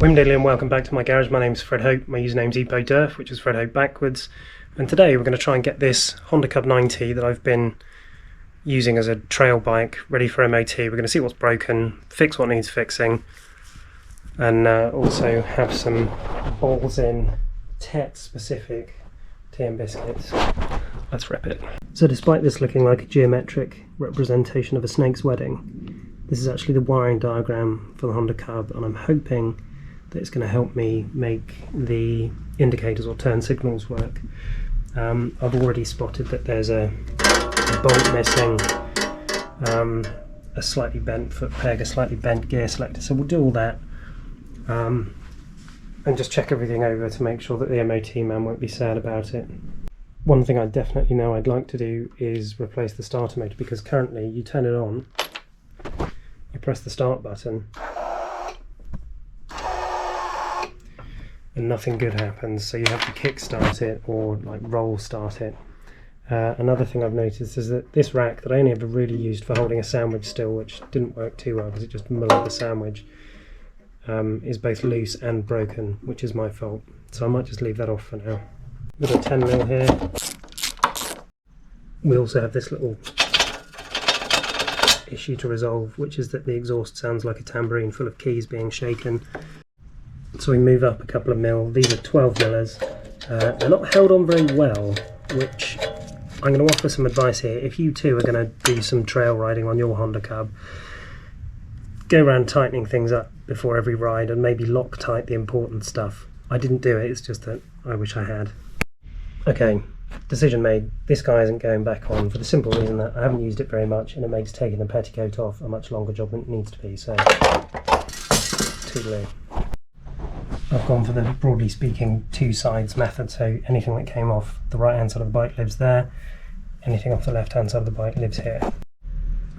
Wimdaily and welcome back to my garage. My name's Fred Hope. My username's EpoDurf, which is Fred Hope backwards. And today we're going to try and get this Honda Cub 90 that I've been using as a trail bike ready for MOT. We're going to see what's broken, fix what needs fixing, and also have some Bahlsen TET specific tea and biscuits. Let's rip it. So despite this looking like a geometric representation of a snake's wedding, this is actually the wiring diagram for the Honda Cub, and I'm hoping that it's going to help me make the indicators or turn signals work. I've already spotted that there's a bolt missing, a slightly bent foot peg, a slightly bent gear selector, so we'll do all that and just check everything over to make sure that the MOT man won't be sad about it. One thing I definitely know I'd like to do is replace the starter motor, because currently you turn it on, you press the start button and nothing good happens, so you have to kick start it or like roll start it. Another thing I've noticed is that this rack that I only ever really used for holding a sandwich still, which didn't work too well because it just mulled the sandwich, is both loose and broken, which is my fault, so I might just leave that off for now. We've got a 10mm here. We also have this little issue to resolve, which is that the exhaust sounds like a tambourine full of keys being shaken. So we move up a couple of mil. These are 12mm. They're not held on very well, which I'm going to offer some advice here. If you too are going to do some trail riding on your Honda Cub, go around tightening things up before every ride and maybe Loctite the important stuff. I didn't do it, it's just that I wish I had. Okay, decision made. This guy isn't going back on for the simple reason that I haven't used it very much, and it makes taking the petticoat off a much longer job than it needs to be, so toodaloo. I've gone for the, broadly speaking, two sides method, so anything that came off the right hand side of the bike lives there, anything off the left hand side of the bike lives here.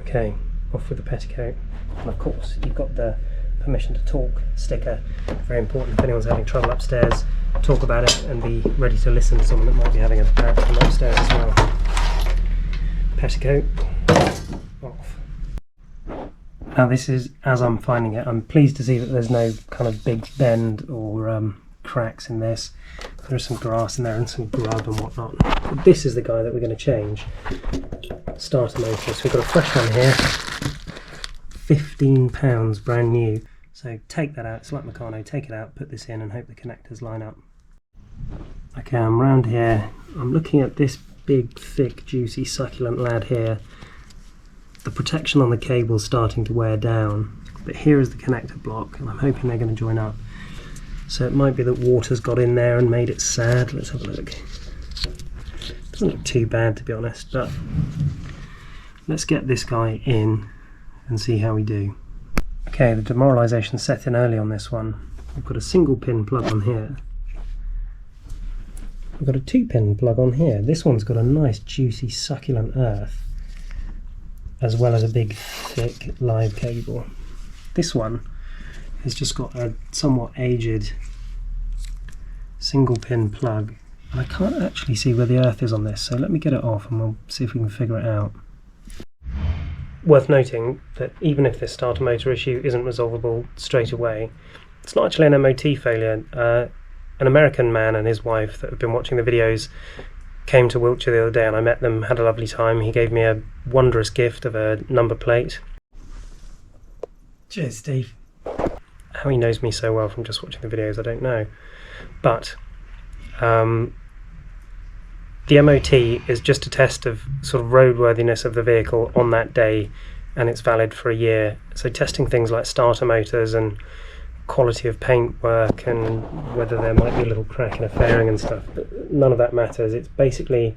Okay, off with the petticoat. And of course you've got the permission to talk sticker, very important if anyone's having trouble upstairs. Talk about it and be ready to listen to someone that might be having a bad from upstairs as well. Petticoat off. Now this is as I'm finding it. I'm pleased to see that there's no kind of big bend or cracks in this. There's some grass in there and some grub and whatnot. But this is the guy that we're going to change. Starter motor. So we've got a fresh one here. £15 brand new. So take that out, it's like Meccano, take it out, put this in and hope the connectors line up. Okay, I'm round here. I'm looking at this big, thick, juicy, succulent lad here. The protection on the cable's starting to wear down, but here is the connector block and I'm hoping they're going to join up. So it might be that water's got in there and made it sad. Let's have a look. Doesn't look too bad, to be honest, but let's get this guy in and see how we do. Okay, the demoralisation set in early on this one. We've got a single pin plug on here. We've got a 2-pin plug on here. This one's got a nice juicy succulent earth, as well as a big thick live cable. This one has just got a somewhat aged single pin plug. And I can't actually see where the earth is on this, so let me get it off and we'll see if we can figure it out. Worth noting that even if this starter motor issue isn't resolvable straight away, it's not actually an MOT failure. An American man and his wife that have been watching the videos came to Wiltshire the other day and I met them, had a lovely time. He gave me a wondrous gift of a number plate. Cheers, Steve. How he knows me so well from just watching the videos, I don't know. But the MOT is just a test of sort of roadworthiness of the vehicle on that day, and it's valid for a year. So testing things like starter motors and quality of paint work and whether there might be a little crack in a fairing and stuff, but none of that matters. It's basically,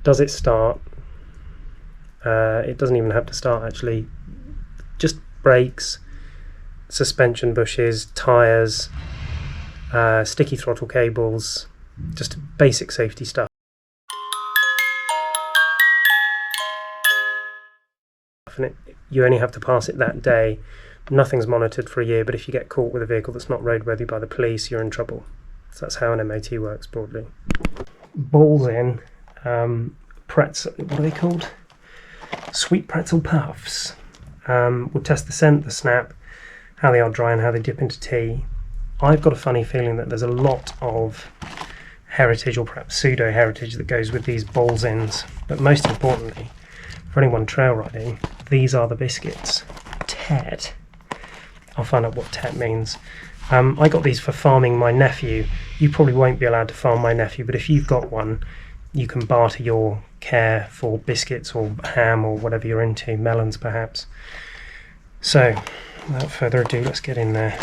does it start? It doesn't even have to start actually. Just brakes, suspension bushes, tyres, sticky throttle cables, just basic safety stuff. And you only have to pass it that day. Nothing's monitored for a year, but if you get caught with a vehicle that's not roadworthy by the police, you're in trouble. So that's how an MOT works broadly. Bahlsen Pretzl, what are they called? Sweet Pretzl Puffs. We'll test the scent, the snap, how they are dry and how they dip into tea. I've got a funny feeling that there's a lot of heritage, or perhaps pseudo-heritage, that goes with these Bahlsens. But most importantly, for anyone trail riding, these are the biscuits. Tet. I'll find out what tet means. I got these for farming my nephew. You probably won't be allowed to farm my nephew, but if you've got one, you can barter your care for biscuits or ham or whatever you're into, melons perhaps. So, without further ado, let's get in there.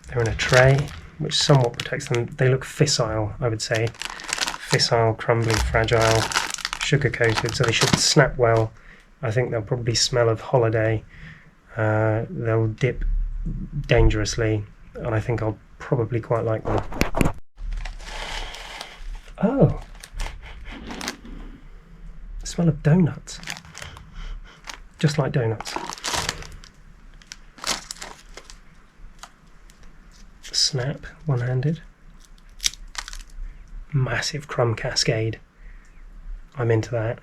They're in a tray, which somewhat protects them. They look fissile, I would say. Fissile, crumbly, fragile, sugar coated, so they should snap well. I think they'll probably smell of holiday. They'll dip dangerously, and I think I'll probably quite like them. Oh! The smell of donuts. Just like donuts. Snap, one-handed. Massive crumb cascade. I'm into that.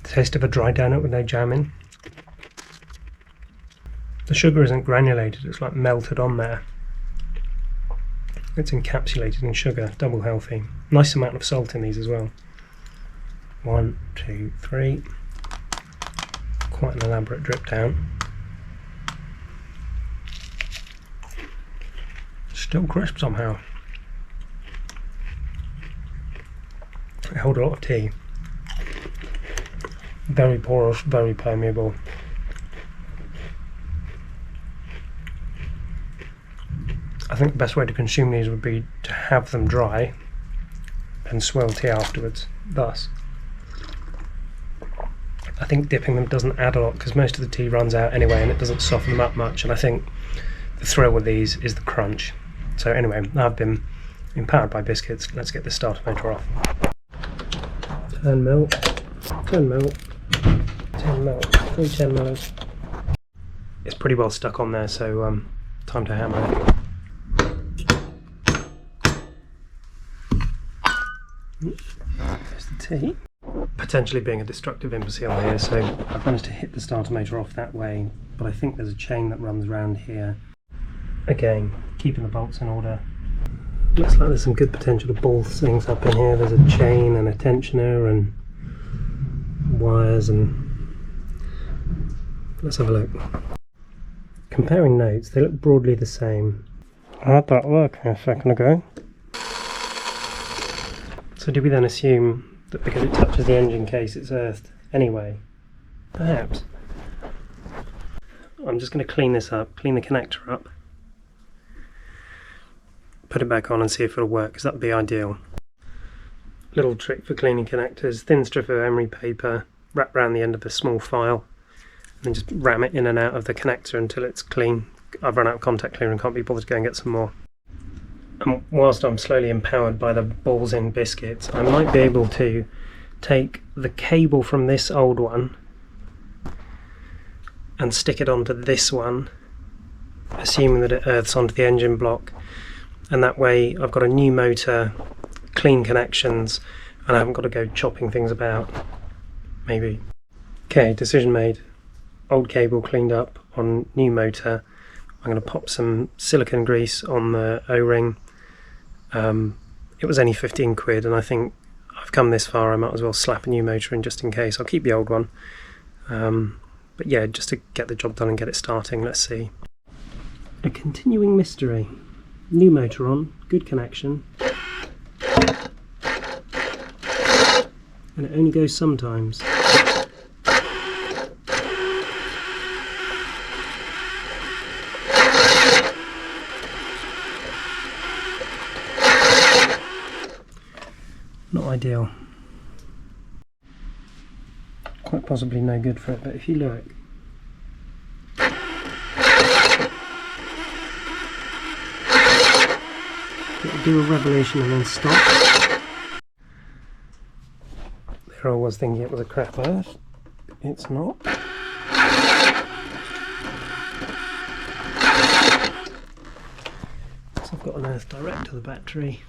Taste of a dry donut with no jam in. The sugar isn't granulated, it's like melted on there. It's encapsulated in sugar, double healthy. Nice amount of salt in these as well. 1, 2, 3. Quite an elaborate drip down. Still crisp somehow. They hold a lot of tea. Very porous, very permeable. I think the best way to consume these would be to have them dry and swirl tea afterwards. Thus, I think dipping them doesn't add a lot because most of the tea runs out anyway and it doesn't soften them up much, and I think the thrill with these is the crunch. So anyway, I've been empowered by biscuits. Let's get this starter motor off. Turn milk, turn milk, turn milk, 3 10 mils. It's pretty well stuck on there, so time to hammer it. There's the tea. Potentially being a destructive imbecile here, so I've managed to hit the starter motor off that way, but I think there's a chain that runs around here. Again, keeping the bolts in order. Looks like there's some good potential to ball things up in here. There's a chain and a tensioner and wires, and let's have a look. Comparing notes, they look broadly the same. I had that working a second ago. So do we then assume that because it touches the engine case it's earthed anyway? Perhaps. I'm just going to clean this up, clean the connector up, put it back on and see if it'll work, because that would be ideal. Little trick for cleaning connectors: thin strip of emery paper, wrap around the end of a small file, and then just ram it in and out of the connector until it's clean. I've run out of contact cleaner and can't be bothered to go and get some more. And whilst I'm slowly empowered by the Bahlsen biscuits, I might be able to take the cable from this old one and stick it onto this one, assuming that it earths onto the engine block, and that way I've got a new motor, clean connections, and I haven't got to go chopping things about. Maybe. Okay, decision made. Old cable cleaned up on new motor. I'm going to pop some silicone grease on the O-ring. It was only 15 quid, and I think I've come this far, I might as well slap a new motor in just in case. I'll keep the old one. But yeah, just to get the job done and get it starting, let's see. A continuing mystery. New motor on, good connection. And it only goes sometimes. Not ideal. Quite possibly no good for it, but if you look, it'll do a revolution and then stop. There I was thinking it was a crap earth. It's not. So I've got on earth, direct to the battery,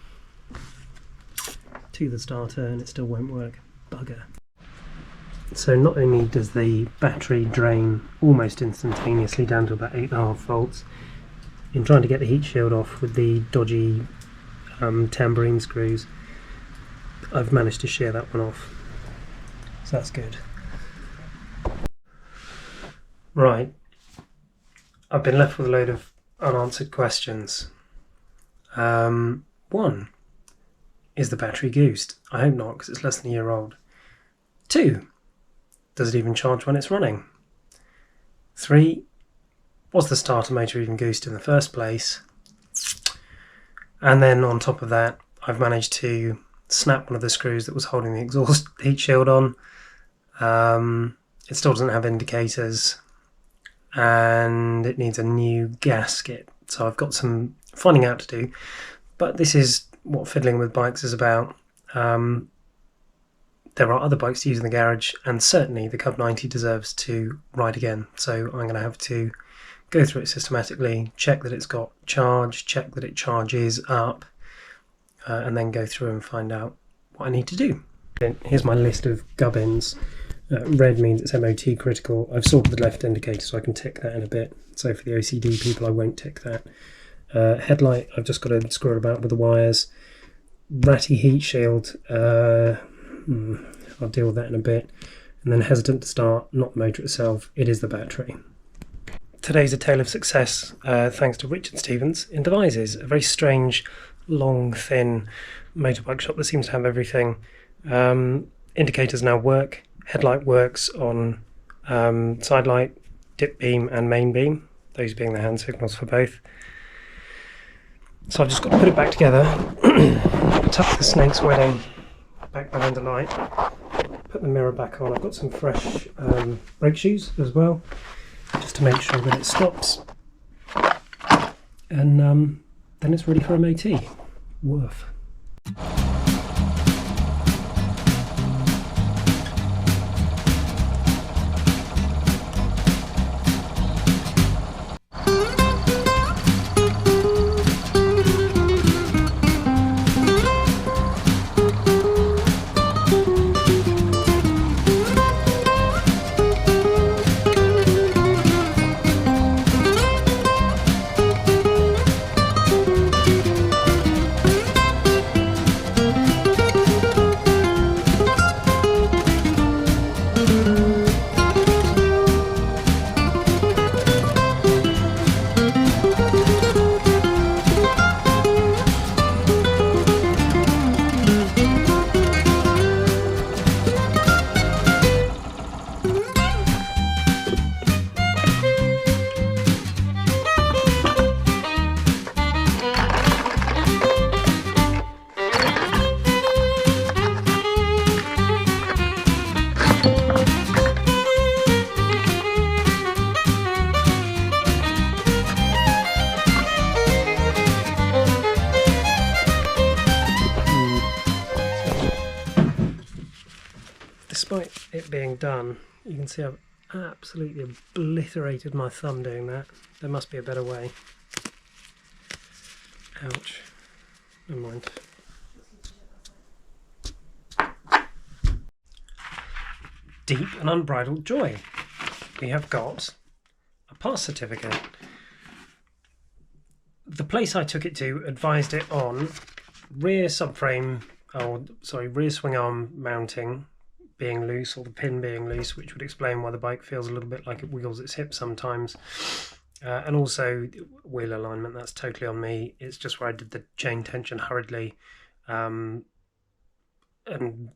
to the starter, and it still won't work. Bugger. So not only does the battery drain almost instantaneously down to about 8.5 volts, in trying to get the heat shield off with the dodgy tambourine screws, I've managed to shear that one off. So that's good. Right, I've been left with a load of unanswered questions. One, is the battery goosed? I hope not, because it's less than a year old. 2, does it even charge when it's running? 3, was the starter motor even goosed in the first place? And then on top of that, I've managed to snap one of the screws that was holding the exhaust heat shield on. It still doesn't have indicators, and it needs a new gasket. So I've got some finding out to do, but this is what fiddling with bikes is about. There are other bikes to use in the garage, and certainly the Cub 90 deserves to ride again. So I'm going to have to go through it systematically, check that it's got charge, check that it charges up, and then go through and find out what I need to do. Here's my list of gubbins. Red means it's MOT critical. I've sorted the left indicator so I can tick that in a bit. So for the OCD people, I won't tick that. Headlight, I've just got to screw it about with the wires. Ratty heat shield, I'll deal with that in a bit. And then hesitant to start, not the motor itself, it is the battery. Today's a tale of success, thanks to Richard Stevens in Devices, a very strange, long, thin motorbike shop that seems to have everything. Indicators now work, headlight works on side light, dip beam and main beam, those being the hand signals for both. So I've just got to put it back together, tuck the snake's wedding back behind the light, put the mirror back on. I've got some fresh brake shoes as well, just to make sure that it stops, and then it's ready for MOT. Woof. Despite it being done, you can see I've absolutely obliterated my thumb doing that. There must be a better way. Ouch. Never mind. Deep and unbridled joy. We have got a pass certificate. The place I took it to advised it on rear subframe, rear swing arm mounting being loose, or the pin being loose, which would explain why the bike feels a little bit like it wiggles its hips sometimes. And also wheel alignment, that's totally on me. It's just where I did the chain tension hurriedly, and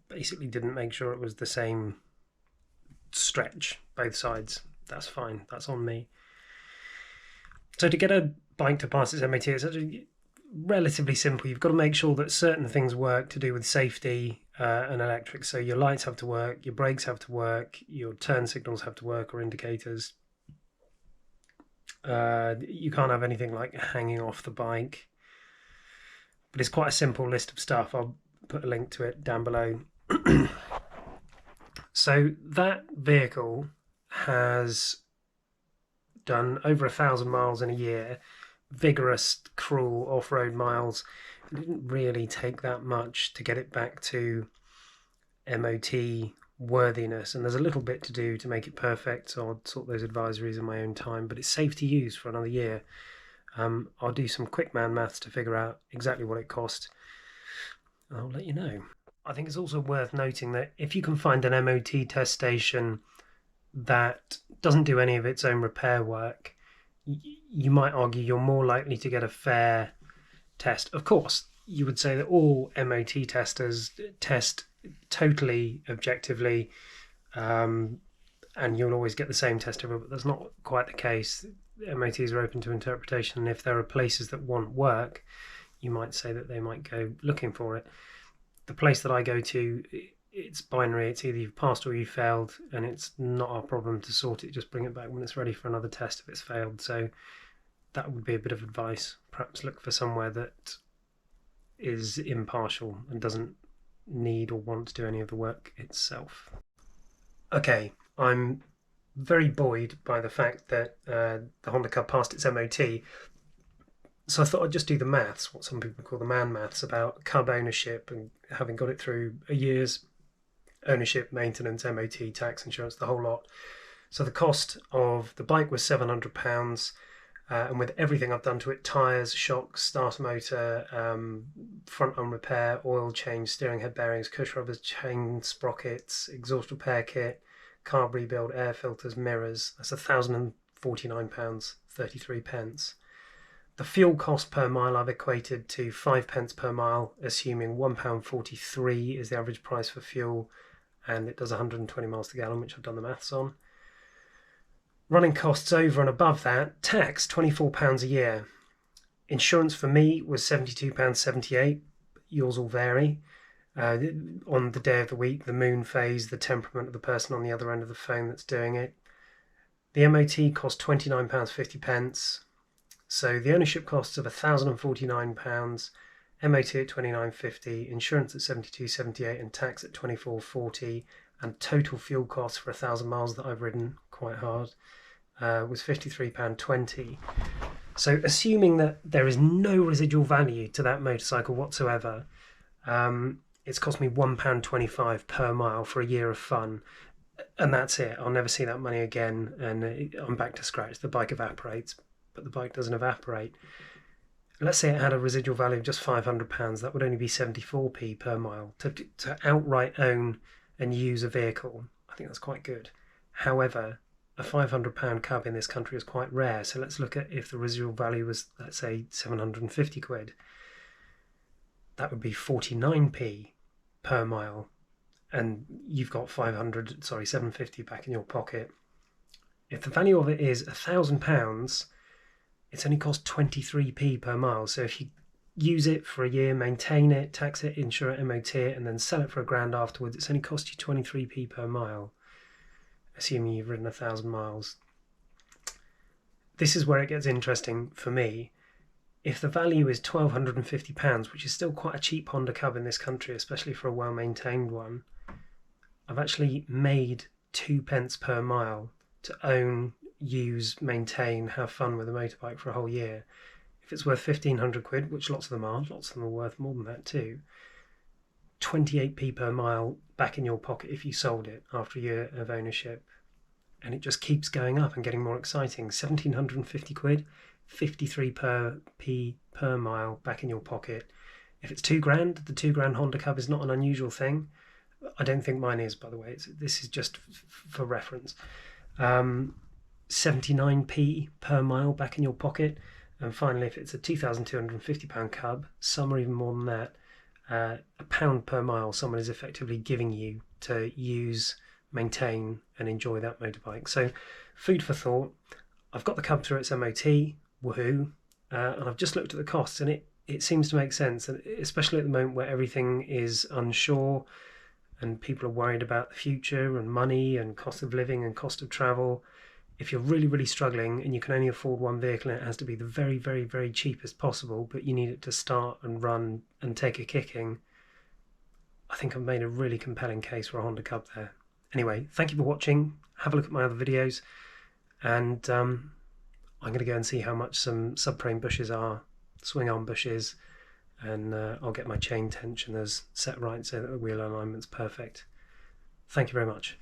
basically didn't make sure it was the same stretch both sides. That's fine, that's on me. So to get a bike to pass its MOT, it's actually relatively simple. You've got to make sure that certain things work to do with safety and electric. So your lights have to work, your brakes have to work, your turn signals have to work, or indicators. You can't have anything like hanging off the bike, but it's quite a simple list of stuff. I'll put a link to it down below. So that vehicle has done over 1,000 miles in a year vigorous, cruel off-road miles. It didn't really take that much to get it back to MOT worthiness, and there's a little bit to do to make it perfect, so I'll sort those advisories in my own time, but it's safe to use for another year. I'll do some quick man maths to figure out exactly what it cost. I'll let you know. I think it's also worth noting that if you can find an MOT test station that doesn't do any of its own repair work, you might argue you're more likely to get a fair test. Of course, you would say that all MOT testers test totally objectively, and you'll always get the same test over, but that's not quite the case. MOTs are open to interpretation, and if there are places that want work, you might say that they might go looking for it. The place that I go to, it's binary. It's either you've passed or you've failed, and it's not our problem to sort it. Just bring it back when it's ready for another test if it's failed. So that would be a bit of advice. Perhaps look for somewhere that is impartial and doesn't need or want to do any of the work itself. Okay, I'm very buoyed by the fact that the Honda Cub passed its MOT. So I thought I'd just do the maths, what some people call the man maths, about Cub ownership and having got it through a year's ownership, maintenance, MOT, tax, insurance, the whole lot. So the cost of the bike was £700, and with everything I've done to it, tyres, shocks, starter motor, front on repair, oil change, steering head bearings, cush rubbers, chain sprockets, exhaust repair kit, carb rebuild, air filters, mirrors, that's £1,049.33. The fuel cost per mile I've equated to 5 pence per mile, assuming £1.43 is the average price for fuel, and it does 120 miles to the gallon, which I've done the maths on. Running costs over and above that, tax £24 a year. Insurance for me was £72.78. Yours will vary. On the day of the week, the moon phase, the temperament of the person on the other end of the phone that's doing it. The MOT cost £29.50. So the ownership costs of £1,049, MOT at £29.50, insurance at £72.78, and tax at £24.40, and total fuel costs for 1,000 miles that I've ridden, quite hard, was £53.20. So assuming that there is no residual value to that motorcycle whatsoever, it's cost me £1.25 per mile for a year of fun, and that's it. I'll never see that money again, and I'm back to scratch. The bike evaporates, but the bike doesn't evaporate. Let's say it had a residual value of just £500, that would only be 74p per mile. To outright own and use a vehicle, I think that's quite good. However, a £500 cub in this country is quite rare, so let's look at if the residual value was, let's say, 750 quid. That would be 49p per mile, and you've got 750 back in your pocket. If the value of it is £1,000, it's only cost 23p per mile. So if you use it for a year, maintain it, tax it, insure it, MOT it, and then sell it for £1,000 afterwards, it's only cost you 23p per mile, assuming you've ridden 1,000 miles. This is where it gets interesting for me. If the value is £1,250, which is still quite a cheap Honda Cub in this country, especially for a well-maintained one, I've actually made 2 pence per mile to own, use, maintain, have fun with a motorbike for a whole year. If it's worth 1,500 quid, which lots of them are worth more than that too, 28p per mile back in your pocket if you sold it after a year of ownership. And it just keeps going up and getting more exciting. 1,750 quid, 53p per mile back in your pocket. If it's £2,000, the £2,000 Honda Cub is not an unusual thing. I don't think mine is, by the way. This is just for reference. 79p per mile back in your pocket. And finally, if it's a £2,250 Cub, some are even more than that, £1 per mile someone is effectively giving you to use, maintain and enjoy that motorbike. So food for thought. I've got the Cub through its MOT, woohoo, and I've just looked at the costs, and it seems to make sense, and especially at the moment where everything is unsure and people are worried about the future and money and cost of living and cost of travel. If you're really, really struggling and you can only afford one vehicle and it has to be the very, very, very cheapest possible, but you need it to start and run and take a kicking, I think I've made a really compelling case for a Honda Cub there. Anyway, thank you for watching. Have a look at my other videos, and I'm going to go and see how much some subframe bushes are, swing arm bushes, and I'll get my chain tensioners set right so that the wheel alignment's perfect. Thank you very much.